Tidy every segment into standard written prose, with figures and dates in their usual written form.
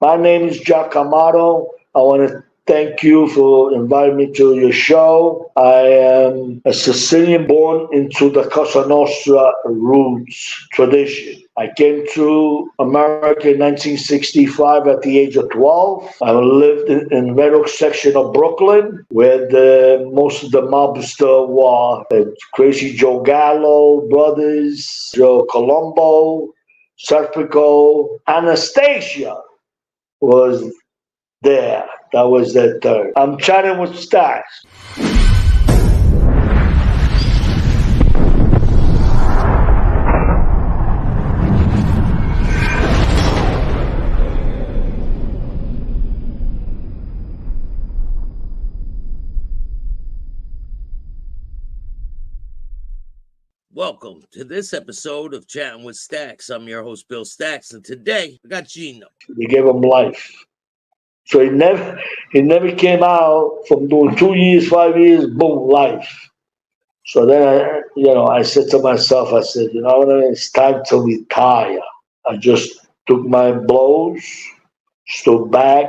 My name is Giacomo. I want to thank you for inviting me to your show. I am a Sicilian born into the Cosa Nostra roots tradition. I came to America in 1965 at the age of 12. I lived in Red Oak section of Brooklyn, where most of the mobsters were Crazy Joe Gallo brothers, Joe Colombo, Serpico, Anastasia was there. That was the third. I'm chatting with Staxx. Welcome to this episode of Chatting with Staxx. I'm your host, Bill Staxx, and today I got Gino. They gave him life. So he never came out from doing 2 years, 5 years, boom, life. So then I said to myself, I said, it's time to retire. I just took my blows, stood back.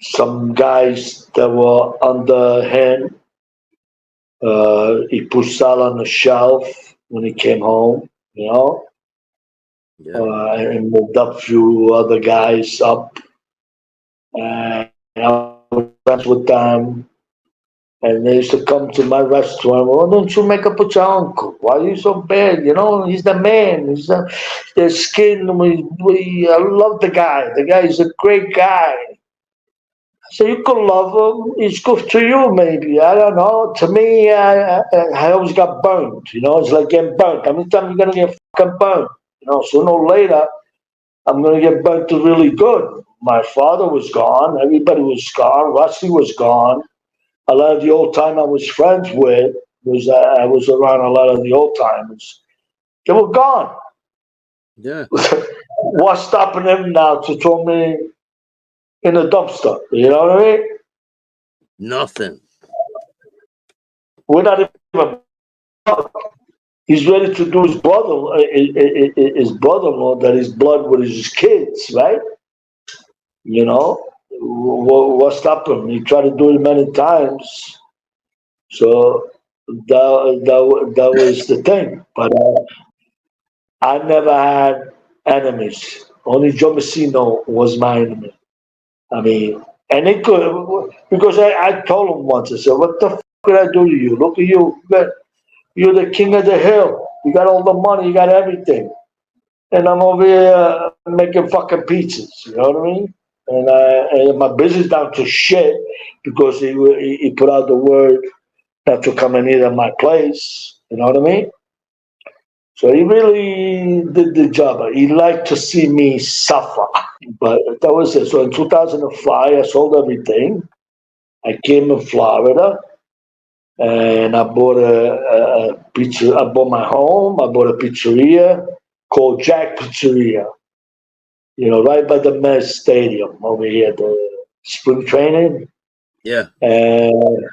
Some guys that were underhand, he put Sal on the shelf when he came home, Yeah. and moved up a few other guys up. And I was friends with them. And they used to come to my restaurant. Well, don't you make up with your uncle? Why are you so bad? He's the man. He's the skin. I love the guy. The guy is a great guy. So you could love him. He's good to you, maybe. I don't know. To me, I always got burned. It's like getting burnt. How many times you gonna get fucking burnt? Sooner or later, I'm gonna get burnt to really good. My father was gone. Everybody was gone. Rusty was gone. A lot of the old time I was friends with, I was around a lot of the old timers. They were gone. Yeah. What's stopping them now to throw me in a dumpster? You know what I mean? Nothing. We're not even. He's ready to do his brother-in-law that is blood with his kids, right? What stopped him? He tried to do it many times. So that was the thing. But I never had enemies. Only Joe Messino was my enemy. I mean, and it could, because I told him once, I said, what the fuck did I do to you? Look at you. You're the king of the hill. You got all the money. You got everything. And I'm over here making fucking pizzas. You know what I mean? And my business down to shit because he put out the word not to come and eat at my place. You know what I mean? So he really did the job. He liked to see me suffer. But that was it. So in 2005, I sold everything. I came in Florida and I bought a pizza. I bought my home. I bought a pizzeria called Jack Pizzeria. Right by the Mets Stadium over here, the spring training. Yeah. And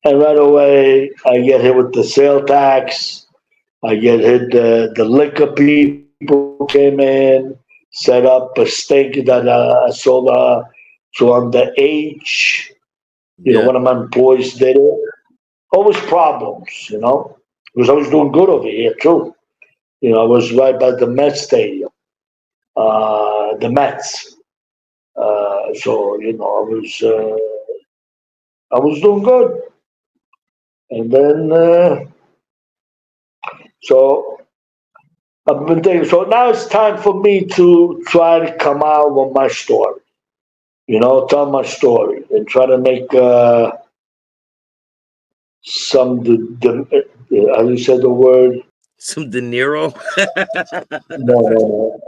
right away, I get hit with the sale tax. I get hit. The liquor people came in, set up a stake that I sold to underage. One of my employees did it. Always problems, because I was doing good over here too. I was right by the Mets Stadium, the Mets. So I was doing good, and then so I've been thinking. So now it's time for me to try to come out with my story. Tell my story and try to make some how you said the word. Some De Niro. No.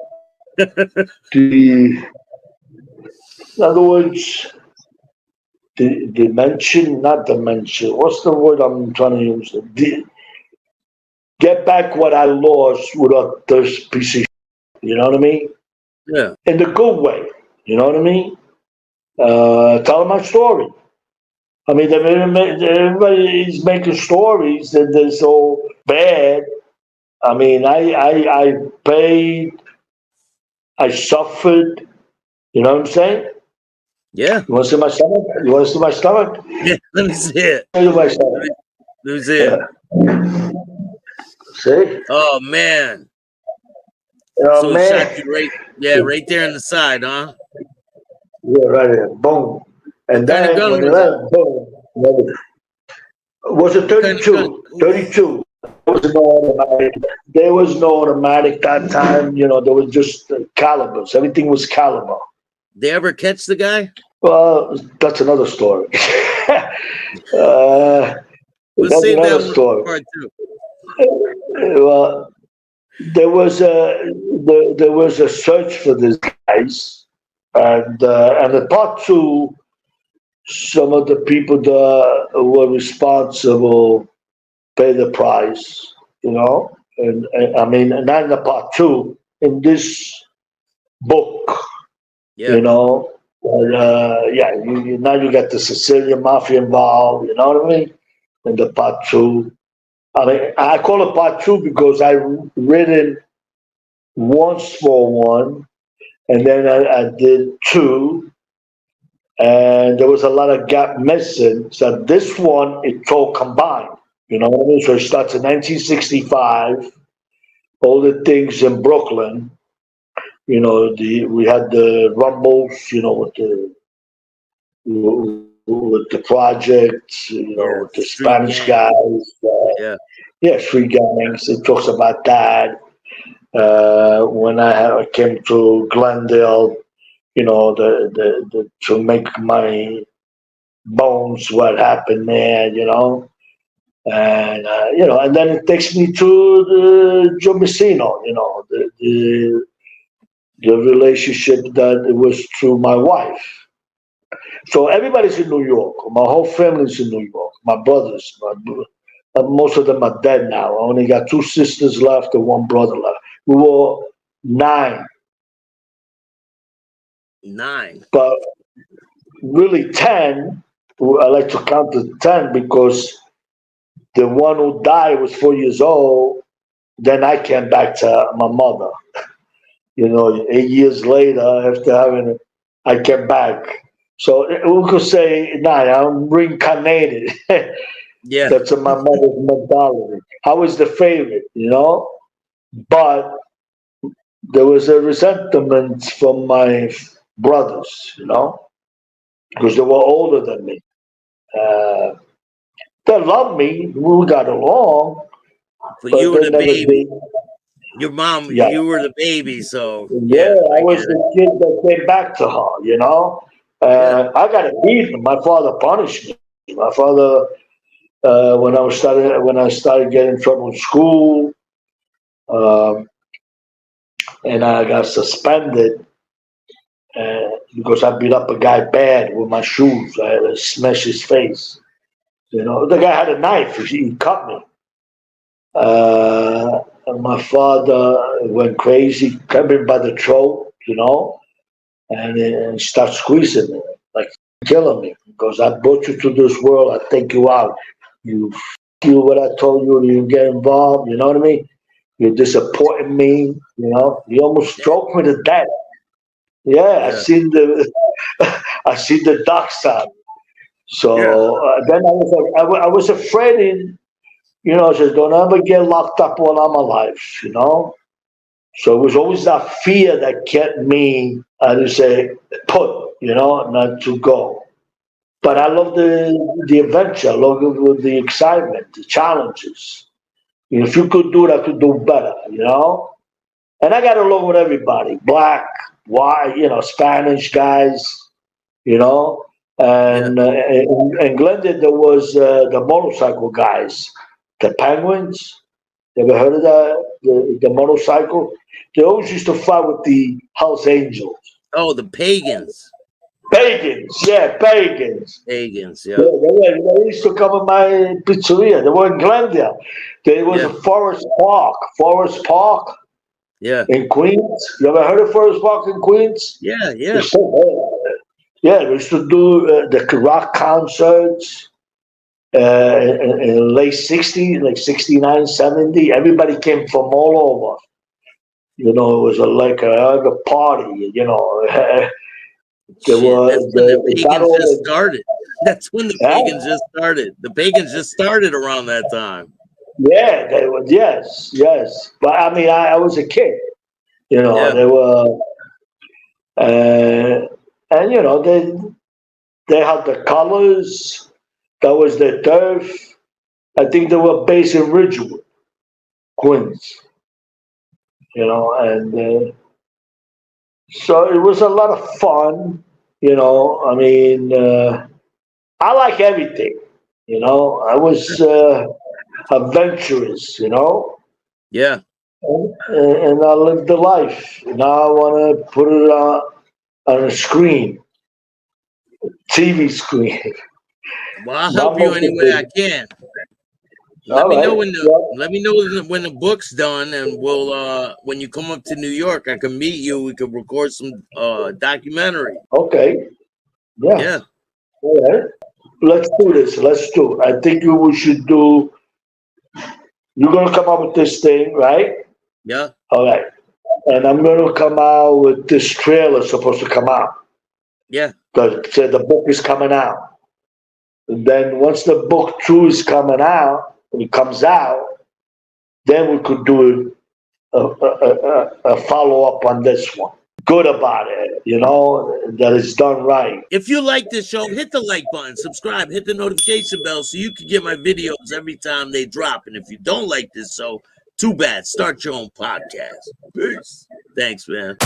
In other words, dimension, not dimension. What's the word I'm trying to use? Get back what I lost without this piece of shit. You know what I mean? Yeah. In the good way. You know what I mean? Tell my story. I mean, everybody is making stories that they're so bad. I mean, I paid I suffered. You know what I'm saying? Yeah. You want to see my stomach? You want to see my stomach? Yeah. Let me see it. Show you my stomach. Let me see it. See? Oh man. Oh So it shot man. you right there in the side, huh? Yeah, right there. Boom. What And kind of then gun when it was it? went, boom. It was a What kind of gun? 32. 32. There was no automatic. There was no automatic that time. You know, there was just calibers. Everything was caliber. They ever catch the guy? Well, that's another story. We'll That's save that another one for story. part two. Well, there was a search for these guys, and the part two, some of the people that were responsible pay the price, you know. And I mean, not in the part two, in this book, Yeah. you know. Yeah, now you got the Sicilian Mafia involved, you know what I mean? In the part two. I mean, I call it part two because I read it once for one, and then I did two, and there was a lot of gap missing. So this one, it's all combined. You know what I mean? So it starts in 1965. All the things in Brooklyn. You know, we had the rumbles. You know, with the projects. You know, Yeah. with the Street Spanish gang. guys. Yeah. Yeah, street gangs. It talks about that. When I came to Glendale, you know, the to make my bones, what happened there, you know, and you know, and then it takes me to the Joe Messino, you know, the relationship that it was through my wife. So everybody's in New York. My whole family's in New York. My brothers, most of them are dead now. I only got two sisters left and one brother left. We were nine, 9. but really 10. I like to count to 10 because the one who died was 4 years old. Then I came back to my mother. You know, 8 years later, after having it, I came back. So we could say, nah, I'm reincarnated. Yeah. That's my mother's mentality. I was the favorite, you know, but there was a resentment from my brothers, you know, because they were older than me. Uh, they loved me. We got along, But you but were they the never did. baby. Your mom, Yeah. you were the baby, so Yeah, yeah, I I was get it. the kid that came back to her, you know. Yeah. I got a beat. My father punished me. My father, when I started getting in trouble in school, um, and I got suspended because I beat up a guy bad with my shoes. I had to smash his face. You know, the guy had a knife. He cut me. And my father went crazy, grabbed me by the throat, you know, and start squeezing me, like killing me. Because I brought you to this world, I take you out. You do what I told you, you get involved, you know what I mean? You're disappointing me, you know. You almost choked me to death. Yeah, I Yeah. seen the I seen the dark side. Yeah. So then I was afraid, you know, I said, don't ever get locked up while I'm alive, you know. So it was always that fear that kept me, I would say, put, you know, not to go. But I Yeah. love the adventure, I love the excitement, the challenges. You know, if you could do it, I could do better, you know? And I got along with everybody, black, white, you know, Spanish guys, you know? Yeah. And in Glendale, there was the motorcycle guys, the Penguins. You ever heard of that? The motorcycle? They always used to fight with the Hells Angels. Oh, the pagans. Pagans, yeah, pagans. Pagans, Yeah, yeah. they used to come in my pizzeria. They were in Glendale. There was a Yeah. Forest Park Yeah. in Queens. You ever heard of Forest Park in Queens? Yeah. It's Yeah. still there. Yeah, we used to do the rock concerts in late 60s, like 69, 70. Everybody came from all over. You know, it was like a party. You know, there Shit, that's when the it got pagans all just the started. That's when the yeah, pagans just started. The pagans just started around that time. yeah, they were yes, yes. But I mean, I was a kid. You know, Yeah. they were, and you know, they had the colors. That was their turf. I think they were based in Ridgewood, Queens. You know, and so it was a lot of fun. You know, I mean, I like everything. You know, I was adventurous. You know, Yeah. and I lived the life. Now I want to put it on a screen, TV screen. Well, I'll help Not you much any of way I it. can. Let All me know right. when the Yeah. let me know when the book's done, and we'll when you come up to New York, I can meet you. We could record some documentary. Okay. Yeah. Yeah, All right. Let's do this. Let's do it. I think we should do. You're gonna come up with this thing, right? yeah, All right. And I'm gonna come out with this trailer supposed to come out. yeah. The book is coming out. And then once the book two is coming out, when it comes out, then we could do a follow up on this one. Good about it, you know, that it's done right. If you like this show, hit the like button, subscribe, hit the notification bell so you can get my videos every time they drop. And if you don't like this show, too bad. Start your own podcast. Peace. Thanks, man.